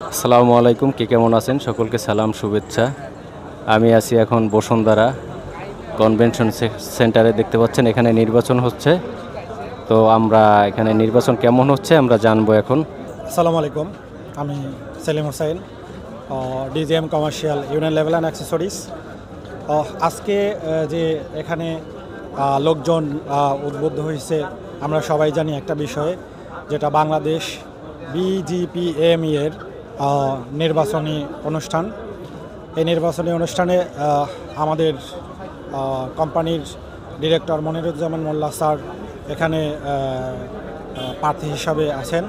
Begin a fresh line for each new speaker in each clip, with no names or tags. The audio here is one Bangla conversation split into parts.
আসসালামু আলাইকুম, কে কেমন আছেন? সকলকে সালাম, শুভেচ্ছা। আমি আছি এখন বসুন্ধরা কনভেনশন সেন্টারে। দেখতে পাচ্ছেন এখানে নির্বাচন হচ্ছে। তো আমরা এখানে নির্বাচন কেমন হচ্ছে আমরা জানবো এখন।
আসসালামু আলাইকুম, আমি Selim Hossain, DGM commercial union level and accessories. আজকে যে এখানে লোকজন উদ্বুদ্ধ হয়েছে, আমরা সবাই জানি একটা বিষয়ে, যেটা বাংলাদেশ বিজিপিএমই এর নির্বাচনী অনুষ্ঠান। এই নির্বাচনী অনুষ্ঠানে আমাদের কোম্পানির ডিরেক্টর মনিরুজ্জামান মোল্লা স্যার এখানে প্রার্থী হিসাবে আছেন।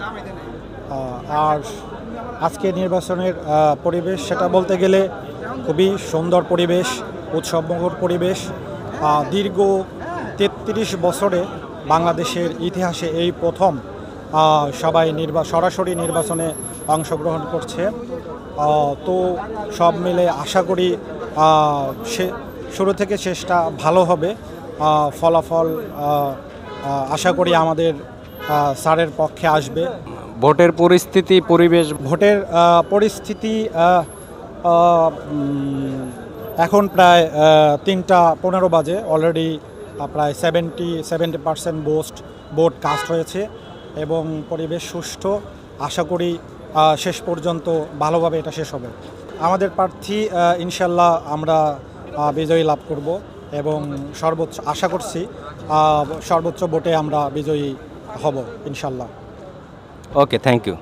আর আজকে নির্বাচনের পরিবেশ, সেটা বলতে গেলে খুবই সুন্দর পরিবেশ, উৎসবমুখর পরিবেশ। দীর্ঘ ৩৩ বছরে বাংলাদেশের ইতিহাসে এই প্রথম সবাই সরাসরি নির্বাচনে অংশগ্রহণ করছে। তো সব মিলে আশা করি শুরু থেকে শেষটা ভালো হবে। ফলাফল আশা করি আমাদের স্যারের পক্ষে আসবে।
ভোটের পরিস্থিতি, পরিবেশ?
ভোটের পরিস্থিতি এখন প্রায় 3:15 বাজে। অলরেডি প্রায় 70% ভোট কাস্ট হয়েছে এবং পরিবেশ সুষ্ঠু। আশা করি শেষ পর্যন্ত ভালোভাবে এটা শেষ হবে। আমাদের প্রার্থী ইনশাল্লাহ আমরা বিজয়ী লাভ করব এবং সর্বোচ্চ আশা করছি সর্বোচ্চ ভোটে আমরা বিজয়ী হব ইনশাল্লাহ।
ওকে, থ্যাংক ইউ।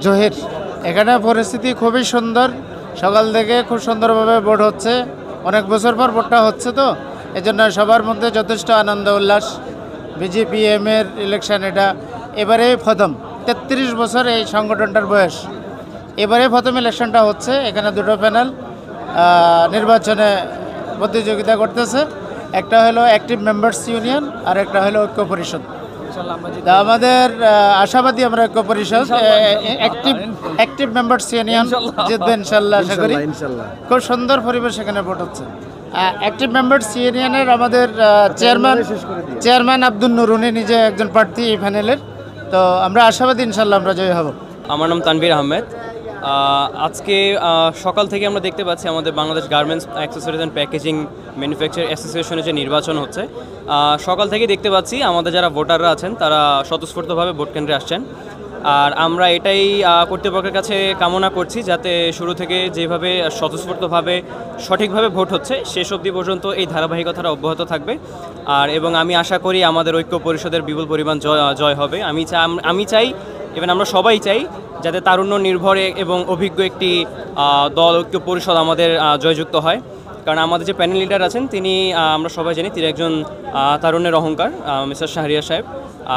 জহির, এখানে পরিস্থিতি খুবই সুন্দর। সকাল থেকে খুব সুন্দরভাবে ভোট হচ্ছে। অনেক বছর পর ভোটটা হচ্ছে, তো এজন্য সবার মধ্যে যথেষ্ট আনন্দ উল্লাস। বিজিপিএমের ইলেকশন এটা এবারে প্রথম। 33 বছর এই সংগঠনটার বয়স। এবারে প্রথম ইলেকশনটা হচ্ছে। এখানে দুটো প্যানেল নির্বাচনে প্রতিযোগিতা করতেছে। একটা হলো অ্যাক্টিভ মেম্বার্স ইউনিয়ন আর একটা হলো ঐক্য পরিষদ। আমাদের আশাবাদী আমরা ঐক্য পরিষদ, অ্যাক্টিভ মেম্বার্স ইউনিয়ন জিতবে ইনশাল্লাহ, আশা করি। খুব সুন্দর পরিবেশ, এখানে ভোট হচ্ছে। অ্যাক্টিভ মেম্বার্স ইউনিয়নের আমাদের চেয়ারম্যান আব্দুল নূর, উনি নিজে একজন প্রার্থী এই প্যানেলের। তো আমরা আশাবাদী ইনশাল্লাহ আমরা জয় হব।
আমার নাম তানভীর আহমেদ। আজকে সকাল থেকে আমরা দেখতে পাচ্ছি আমাদের Bangladesh garments accessories and packaging manufacture অ্যাসোসিয়েশনের যে নির্বাচন হচ্ছে, সকাল থেকে দেখতে পাচ্ছি আমাদের যারা ভোটাররা আছেন তারা স্বতঃস্ফূর্তভাবে ভোট কেন্দ্রে আসছেন। আর আমরা এটাই কর্তৃপক্ষের কাছে কামনা করছি, যাতে শুরু থেকে যেভাবে স্বতঃস্ফূর্তভাবে সঠিকভাবে ভোট হচ্ছে শেষ অবধি পর্যন্ত এই ধারাবাহিকতাটা অব্যাহত থাকবে। এবং আমি আশা করি আমাদের ঐক্য পরিষদের বিপুল পরিমাণ জয় হবে। আমি চাই, ইভেন আমরা সবাই চাই, যাতে তারুণ্য নির্ভরে এবং অভিজ্ঞ একটি দল ঐক্য পরিষদ আমাদের জয়যুক্ত হয়। কারণ আমাদের যে প্যানেল লিডার আছেন তিনি, আমরা সবাই জানি, তিনি একজন তারুণ্যের অহংকার, মিস্টার শাহরিয়ার সাহেব।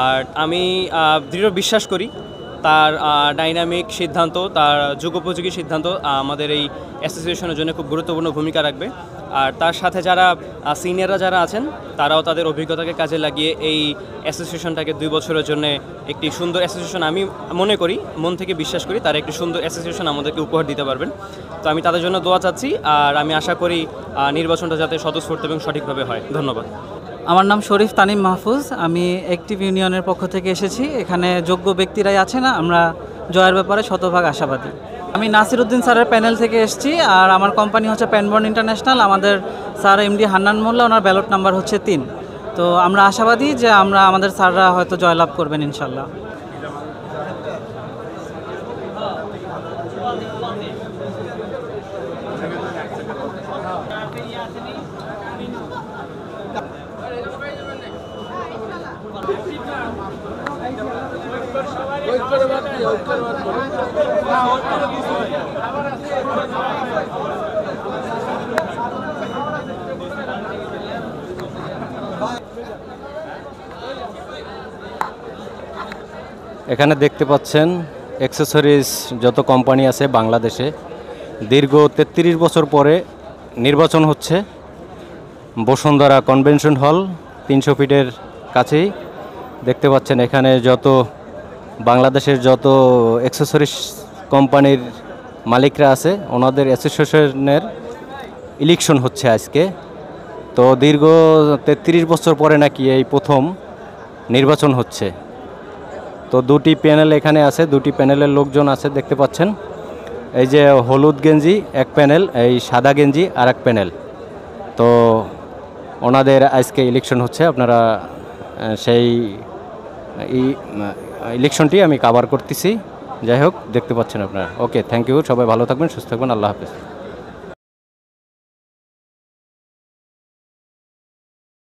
আর আমি দৃঢ় বিশ্বাস করি তার ডাইনামিক সিদ্ধান্ত, তার যুগোপযোগী সিদ্ধান্ত আমাদের এই অ্যাসোসিয়েশনের জন্য খুব গুরুত্বপূর্ণ ভূমিকা রাখবে। আর তার সাথে যারা সিনিয়ররা যারা আছেন তারাও তাদের অভিজ্ঞতাকে কাজে লাগিয়ে এই অ্যাসোসিয়েশনটাকে 2 বছরের জন্য একটি সুন্দর অ্যাসোসিয়েশন, আমি মনে করি, মন থেকে বিশ্বাস করি, তারা একটি সুন্দর অ্যাসোসিয়েশন আমাদেরকে উপহার দিতে পারবেন। তো আমি তাদের জন্য দোয়া চাচ্ছি। আর আমি আশা করি নির্বাচনটা যাতে স্বতঃস্ফূর্ত এবং সঠিকভাবে হয়। ধন্যবাদ।
আমার নাম শরীফ তানিম মাহফুজ। আমি অ্যাক্টিভ ইউনিয়নের পক্ষ থেকে এসেছি। এখানে যোগ্য ব্যক্তিরাই আছে না, আমরা জয়ের ব্যাপারে শতভাগ আশাবাদী। আমি নাসির উদ্দিন স্যারের প্যানেল থেকে এসেছি। আর আমার কোম্পানি হচ্ছে প্যানবর্ন ইন্টারন্যাশনাল। আমাদের স্যার এমডি হান্নান মোল্লা, ওনার ব্যালট নাম্বার হচ্ছে 3। তো আমরা আশাবাদী যে আমাদের স্যাররা হয়তো জয়লাভ করবেন ইনশাল্লাহ।
এখানে দেখতে পাচ্ছেন অ্যাক্সেসরিজ যত কোম্পানি আছে বাংলাদেশে, দীর্ঘ 33 বছর পরে নির্বাচন হচ্ছে। বসুন্ধরা কনভেনশন হল 300 ফিটের কাছেই দেখতে পাচ্ছেন। এখানে যত বাংলাদেশের যত অ্যাক্সেসরিজ কোম্পানির মালিকরা আছে, ওনাদের অ্যাসোসিয়েশনের ইলেকশন হচ্ছে আজকে। তো দীর্ঘ 33 বছর পরে নাকি এই প্রথম নির্বাচন হচ্ছে। তো দুটি প্যানেল এখানে আছে, দুটি প্যানেলের লোকজন আছে দেখতে পাচ্ছেন। এই যে হলুদ গেঞ্জি এক প্যানেল, এই সাদা গেঞ্জি আর এক প্যানেল। তো ওনাদের আজকে ইলেকশন হচ্ছে, আপনারা সেই ইলেকশনটি আমি কভার করতেছি। যাই হোক, দেখতে পাচ্ছেন আপনারা। ওকে, থ্যাংক ইউ, সবাই ভালো থাকবেন, সুস্থ থাকবেন, আল্লাহ হাফেজ।